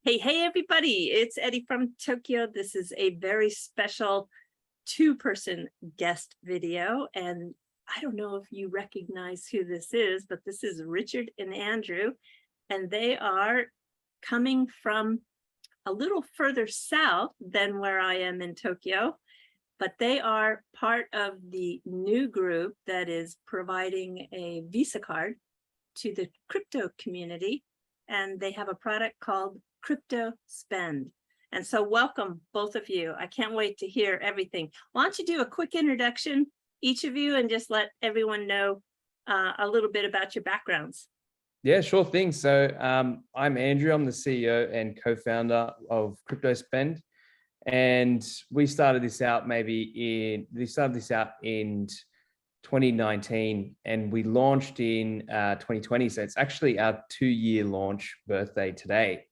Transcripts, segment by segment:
Hey, everybody, it's Eddie from Tokyo. This is a very special two-person guest video. And I don't know if you recognize who this is, but this is Richard and Andrew. And they are coming from a little further south than where I am in Tokyo. But they are part of the new group that is providing a Visa card to the crypto community. And they have a product called CryptoSpend. And so welcome, both of you. I can't wait to hear everything. Why don't you do a quick introduction, each of you, and just let everyone know a little bit about your backgrounds. Yeah, sure thing. So I'm Andrew. I'm the CEO and co-founder of CryptoSpend. And we started this out in 2019 and we launched in 2020. So it's actually our 2-year launch birthday today.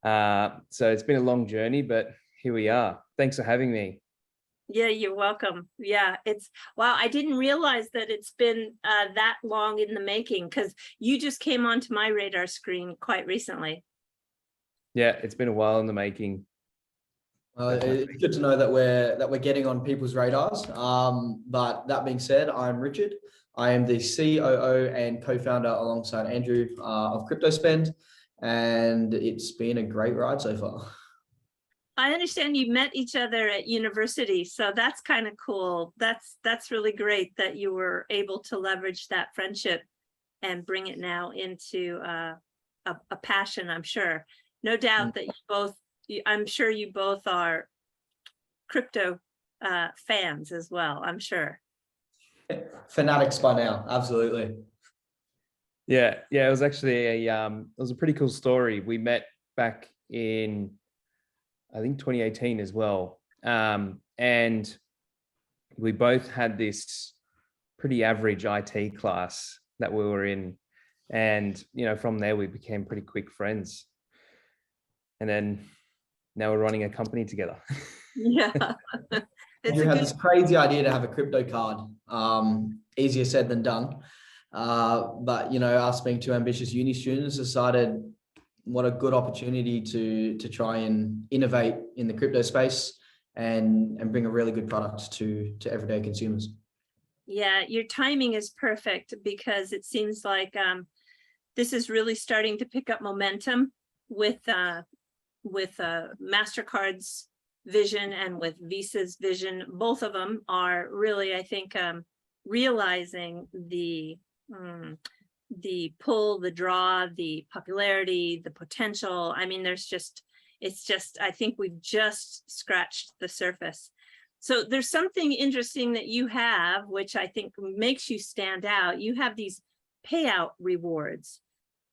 So it's been a long journey, but here we are. Thanks for having me. Yeah, you're welcome. Yeah, wow, I didn't realize that it's been that long in the making, because you just came onto my radar screen quite recently. Yeah, it's been a while in the making. It's good to know that we're getting on people's radars. But that being said, I'm Richard. I am the COO and co-founder alongside Andrew of CryptoSpend, and it's been a great ride so far. I understand you met each other at university, so that's kind of cool. That's really great that you were able to leverage that friendship and bring it now into a passion. I'm sure, no doubt that I'm sure you both are crypto fans as well. I'm sure. Fanatics by now, absolutely. Yeah, it was actually it was a pretty cool story. We met back in, I think, 2018 as well. And we both had this pretty average IT class that we were in. And, from there, we became pretty quick friends. And then now we're running a company together. Yeah. You had this crazy idea to have a crypto card. Easier said than done. But us being two ambitious uni students decided what a good opportunity to try and innovate in the crypto space and bring a really good product to everyday consumers. Yeah, your timing is perfect, because it seems like this is really starting to pick up momentum with MasterCard's vision and with Visa's vision. Both of them are really, I think, realizing the pull, the draw, the popularity, the potential. I mean, I think we've just scratched the surface. So there's something interesting that you have, which I think makes you stand out. You have these payout rewards.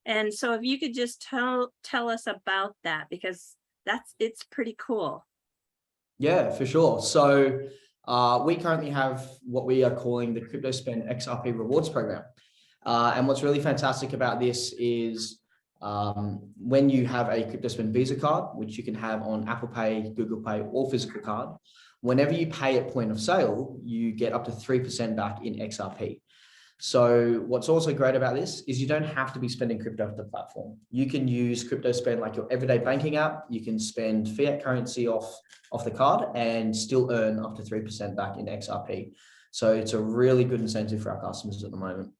And so if you could just tell us about that, because it's pretty cool. Yeah, for sure. So we currently have what we are calling the CryptoSpend XRP rewards program. And what's really fantastic about this is when you have a CryptoSpend Visa card, which you can have on Apple Pay, Google Pay, or physical card, whenever you pay at point of sale, you get up to 3% back in XRP. So what's also great about this is you don't have to be spending crypto off the platform. You can use CryptoSpend like your everyday banking app. You can spend fiat currency off the card and still earn up to 3% back in XRP. So it's a really good incentive for our customers at the moment.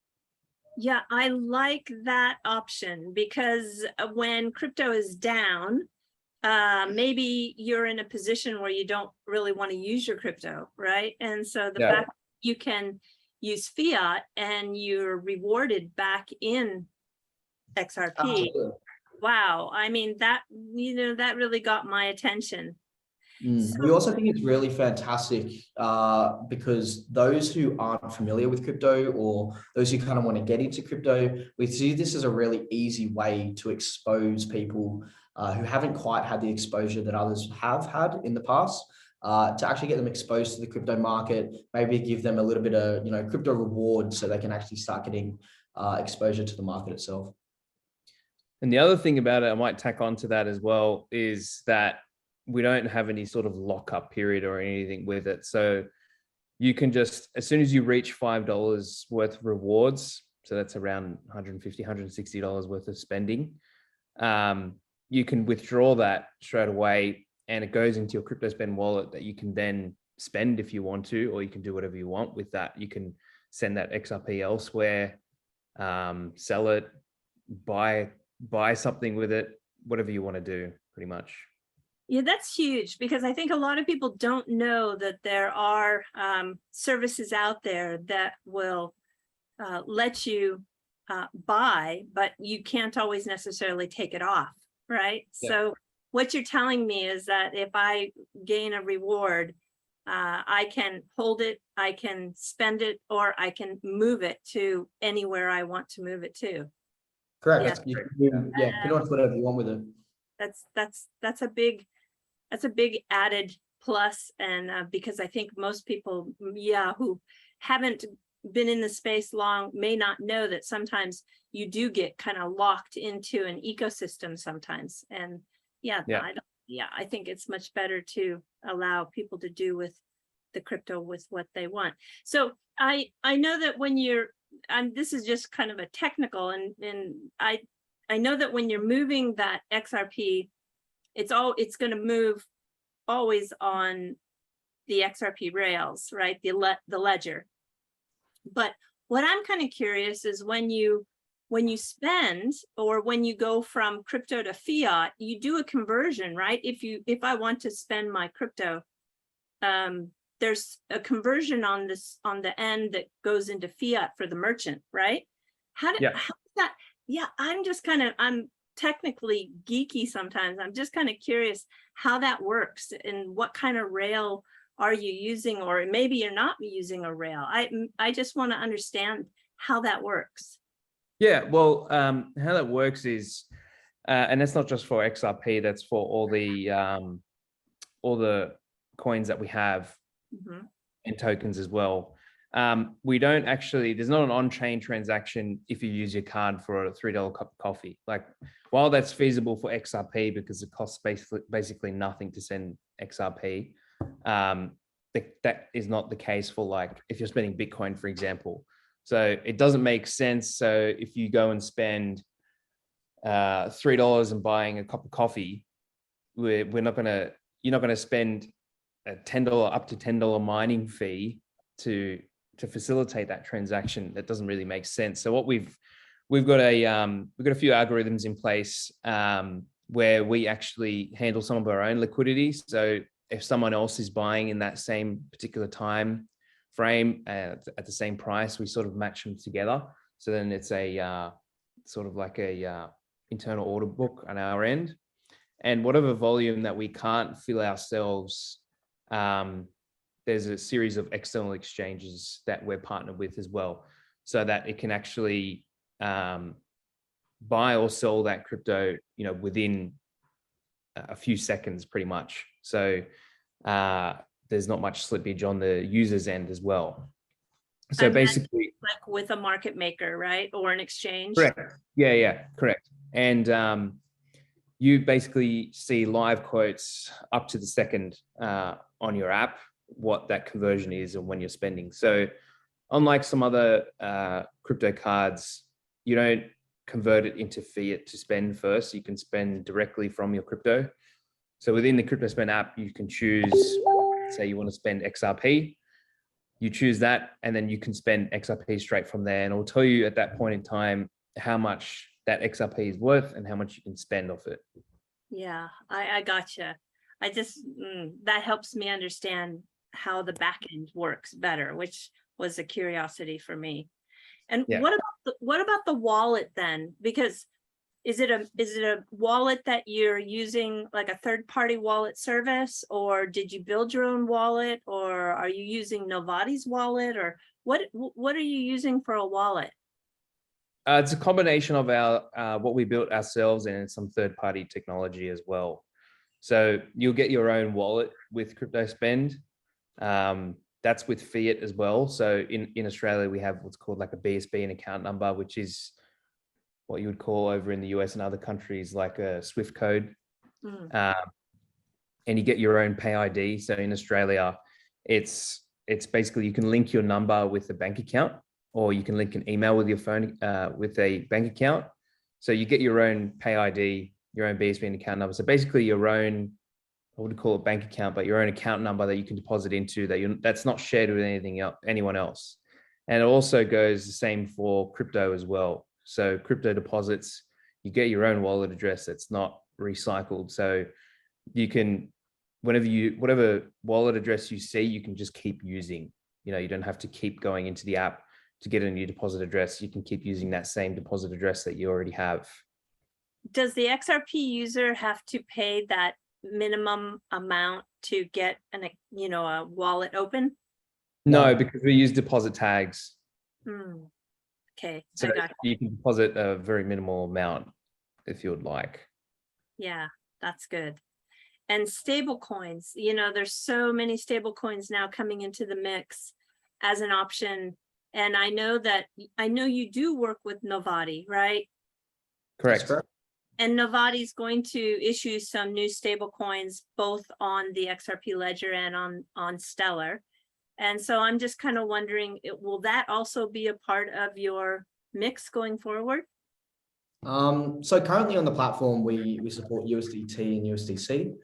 Yeah, I like that option, because when crypto is down, maybe you're in a position where you don't really want to use your crypto, right? And so the fact you can use fiat and you're rewarded back in XRP. Absolutely. Wow, I mean, that really got my attention. We also think it's really fantastic because those who aren't familiar with crypto, or those who kind of want to get into crypto, we see this as a really easy way to expose people who haven't quite had the exposure that others have had in the past, to actually get them exposed to the crypto market, maybe give them a little bit of crypto reward so they can actually start getting exposure to the market itself. And the other thing about it, I might tack on to that as well, is that we don't have any sort of lockup period or anything with it. So you can just, as soon as you reach $5 worth of rewards, so that's around $150, $160 worth of spending, you can withdraw that straight away, and it goes into your CryptoSpend wallet that you can then spend if you want to, or you can do whatever you want with that. You can send that XRP elsewhere, sell it, buy something with it, whatever you want to do, pretty much. Yeah, that's huge, because I think a lot of people don't know that there are services out there that will let you buy, but you can't always necessarily take it off, right? Yeah. So what you're telling me is that if I gain a reward, I can hold it, I can spend it, or I can move it to anywhere I want to move it to. Correct. Yeah. You can do, pretty much whatever you want with it. That's a big added plus, and because I think most people, who haven't been in the space long may not know that sometimes you do get kind of locked into an ecosystem sometimes. And I think it's much better to allow people to do with the crypto with what they want. So I know that when you're, this is just kind of a technical, and I know that when you're moving that XRP, it's going to move always on the XRP rails, right? The ledger. But what I'm kind of curious is when you spend, or when you go from crypto to fiat, you do a conversion, right? If I want to spend my crypto, there's a conversion on the end that goes into fiat for the merchant, right? How does that? Yeah, I'm technically geeky sometimes. I'm just kind of curious how that works, and what kind of rail are you using, or maybe you're not using a rail. I just want to understand how that works. Yeah, well, how that works is, and that's not just for XRP, that's for all the coins that we have, and tokens as well. We don't actually, there's not an on-chain transaction if you use your card for a $3 cup of coffee. Like, while that's feasible for XRP because it costs basically nothing to send XRP, that is not the case for, like, if you're spending Bitcoin, for example. So it doesn't make sense. So if you go and spend $3 and buying a cup of coffee, you're not gonna spend a $10 up to $10 mining fee to facilitate that transaction. That doesn't really make sense. So what we've got a few algorithms in place where we actually handle some of our own liquidity. So if someone else is buying in that same particular time frame at the same price, we sort of match them together. So then it's a sort of like a internal order book on our end, and whatever volume that we can't fill ourselves, there's a series of external exchanges that we're partnered with as well, so that it can actually buy or sell that crypto, within a few seconds, pretty much. So there's not much slippage on the user's end as well. So And basically, like with a market maker, right? Or an exchange. correct. Yeah, correct. And you basically see live quotes up to the second on your app, what that conversion is and when you're spending. So unlike some other crypto cards, you don't convert it into fiat to spend first. You can spend directly from your crypto. So within the CryptoSpend app, you can choose, say you want to spend XRP, you choose that, and then you can spend XRP straight from there. And it'll tell you at that point in time how much that XRP is worth and how much you can spend off it. Yeah, I gotcha. I just, that helps me understand how the back end works better, which was a curiosity for me. And what about the wallet then? Because is it a wallet that you're using, like a third-party wallet service, or did you build your own wallet, or are you using Novati's wallet, or what are you using for a wallet? It's a combination of our what we built ourselves and some third-party technology as well. So you'll get your own wallet with CryptoSpend. That's with fiat as well. So in Australia, we have what's called like a BSB, an account number, which is what you would call over in the US and other countries like a Swift code. And you get your own pay ID. So in Australia, it's basically you can link your number with a bank account, or you can link an email with your phone with a bank account. So you get your own pay ID, BSB account number. So basically your own, I would call it bank account, but your own account number that you can deposit into that's not shared with anyone else. And it also goes the same for crypto as well. So crypto deposits, you get your own wallet address that's not recycled. So you can, whatever wallet address you see, you can just keep using. You don't have to keep going into the app to get a new deposit address. You can keep using that same deposit address that you already have. Does the XRP user have to pay that minimum amount to get a wallet open? No, because we use deposit tags. Okay, So I got you can deposit a very minimal amount if you would like. Yeah, that's good. And stable coins, there's so many stable coins now coming into the mix as an option. And I know you do work with Novati, right? Correct. And Novati is going to issue some new stable coins, both on the XRP ledger and on Stellar. And so I'm just kind of wondering, will that also be a part of your mix going forward? So currently on the platform, we support USDT and USDC.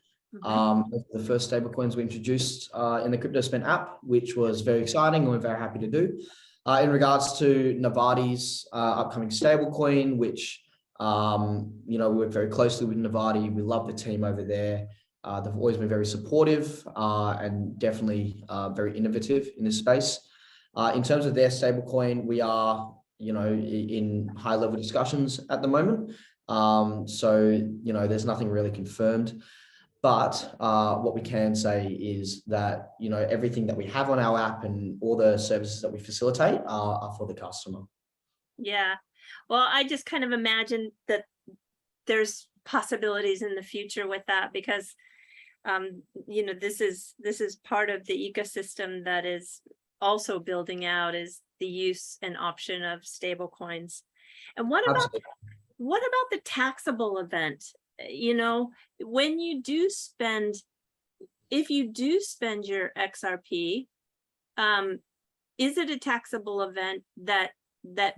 The first stablecoins we introduced in the CryptoSpend app, which was very exciting and we're very happy to do. In regards to Novati's upcoming stablecoin, which we work very closely with Novati. We love the team over there. They've always been very supportive and definitely very innovative in this space. In terms of their stablecoin, we are in high level discussions at the moment. So there's nothing really confirmed. But what we can say is that, everything that we have on our app and all the services that we facilitate are for the customer. Yeah. Well, I just kind of imagine that there's possibilities in the future with that because, this is part of the ecosystem that is also building out is the use and option of stable coins. And what about the taxable event? When you do spend, if you do spend your XRP, is it a taxable event that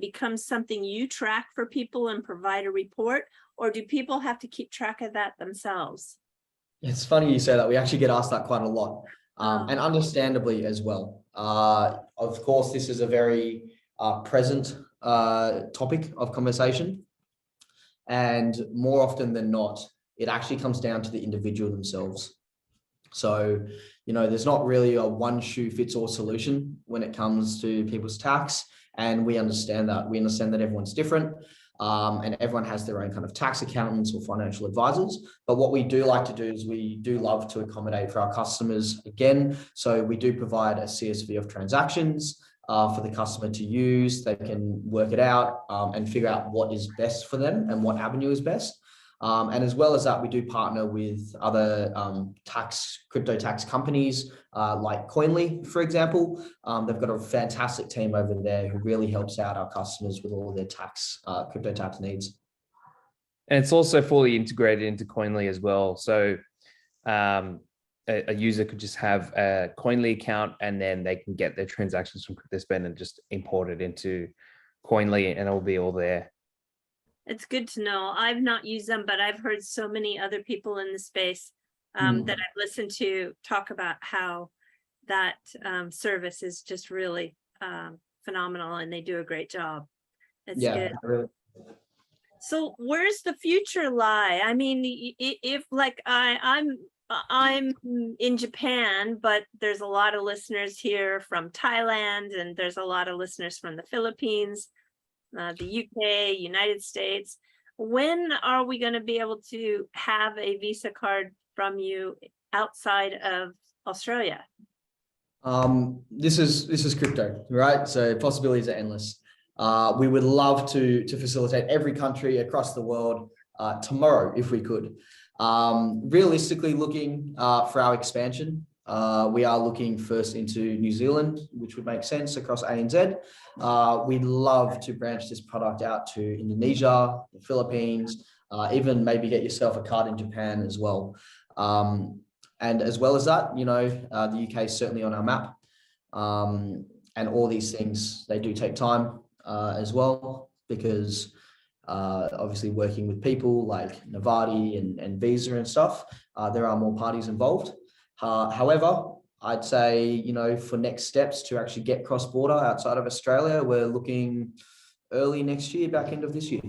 becomes something you track for people and provide a report, or do people have to keep track of that themselves? It's funny you say that. We actually get asked that quite a lot, and understandably as well. Of course, this is a very present topic of conversation. And more often than not, it actually comes down to the individual themselves. So, there's not really a one shoe fits all solution when it comes to people's tax. And we understand that. We understand that everyone's different and everyone has their own kind of tax accountants or financial advisors. But what we do like to do is we do love to accommodate for our customers again. So we do provide a CSV of transactions for the customer to use. They can work it out and figure out what is best for them and what avenue is best. And as well as that, we do partner with other crypto tax companies like Coinly, for example. They've got a fantastic team over there who really helps out our customers with all of their crypto tax needs. And it's also fully integrated into Coinly as well. So a user could just have a Coinly account and then they can get their transactions from CryptoSpend and just import it into Coinly and it will be all there. It's good to know. I've not used them, but I've heard so many other people in the space that I've listened to talk about how that service is just really phenomenal and they do a great job. It's good. Really. So where's the future lie? I mean, if like I'm in Japan, but there's a lot of listeners here from Thailand and there's a lot of listeners from the Philippines, the UK, United States. When are we going to be able to have a Visa card from you outside of Australia? This is crypto, right? So possibilities are endless. We would love to facilitate every country across the world tomorrow if we could. Realistically looking for our expansion, we are looking first into New Zealand, which would make sense across ANZ. We'd love to branch this product out to Indonesia, the Philippines, even maybe get yourself a card in Japan as well. And as well as that, the UK is certainly on our map. And all these things, they do take time as well, because obviously working with people like Novarti and Visa and stuff. There are more parties involved. However, I'd say, you know, for next steps to actually get cross-border outside of Australia, we're looking early next year, back end of this year.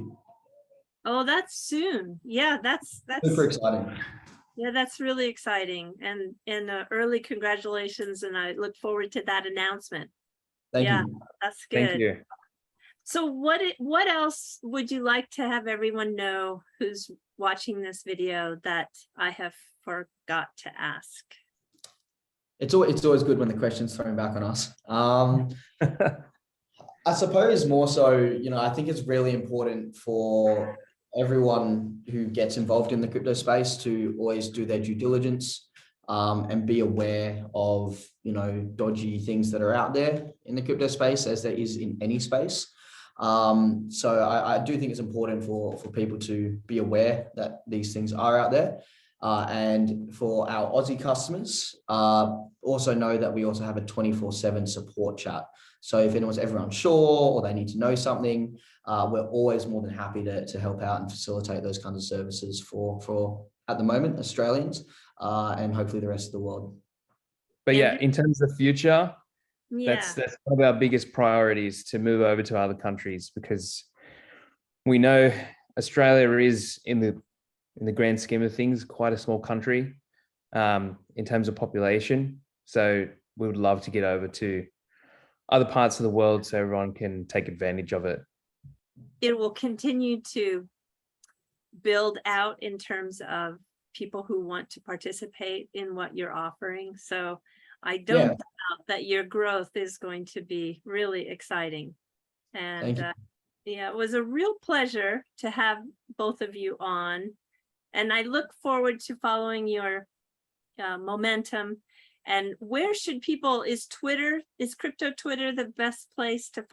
Oh, that's soon. Yeah, that's Super exciting. yeah, that's really exciting. And early congratulations, and I look forward to that announcement. Thank Yeah, you. that's good. Thank you. So what else would you like to have everyone know who's watching this video that I have forgot to ask? It's always good when the question's thrown back on us. I suppose more so, you know, I think it's really important for everyone who gets involved in the crypto space to always do their due diligence, and be aware of, you know, dodgy things that are out there in the crypto space, as there is in any space. So I do think it's important for people to be aware that these things are out there. And for our Aussie customers, also know that we also have a 24/7 support chat. So if anyone's ever unsure or they need to know something, we're always more than happy to help out and facilitate those kinds of services for at the moment, Australians, and hopefully the rest of the world. But yeah, in terms of the future, Yeah, that's one of our biggest priorities, to move over to other countries, because we know Australia is in the grand scheme of things quite a small country in terms of population. So we would love to get over to other parts of the world so everyone can take advantage of it. it will continue to build out in terms of people who want to participate in what you're offering. So I don't doubt that your growth is going to be really exciting. And yeah, it was a real pleasure to have both of you on. And I look forward to following your momentum. And where should people, is Crypto Twitter the best place to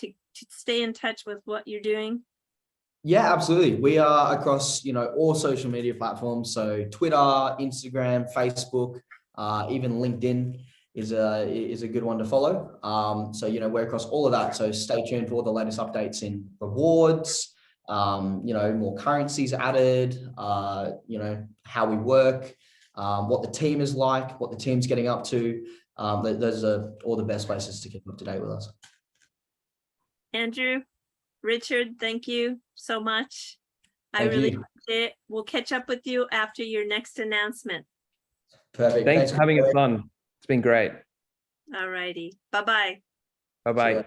to stay in touch with what you're doing? Yeah, absolutely. We are across, you know, all social media platforms. So Twitter, Instagram, Facebook, even LinkedIn is a good one to follow. So, you know, we're across all of that. So stay tuned for all the latest updates in rewards, you know, more currencies added, you know, how we work, what the team is like, what the team's getting up to. Those are all the best places to keep up to date with us. Andrew, Richard, thank you so much. I Thank really you. appreciate it. We'll catch up with you after your next announcement. Perfect. Thanks for having us on. It's been great. All righty. Bye-bye. Bye-bye. Sure.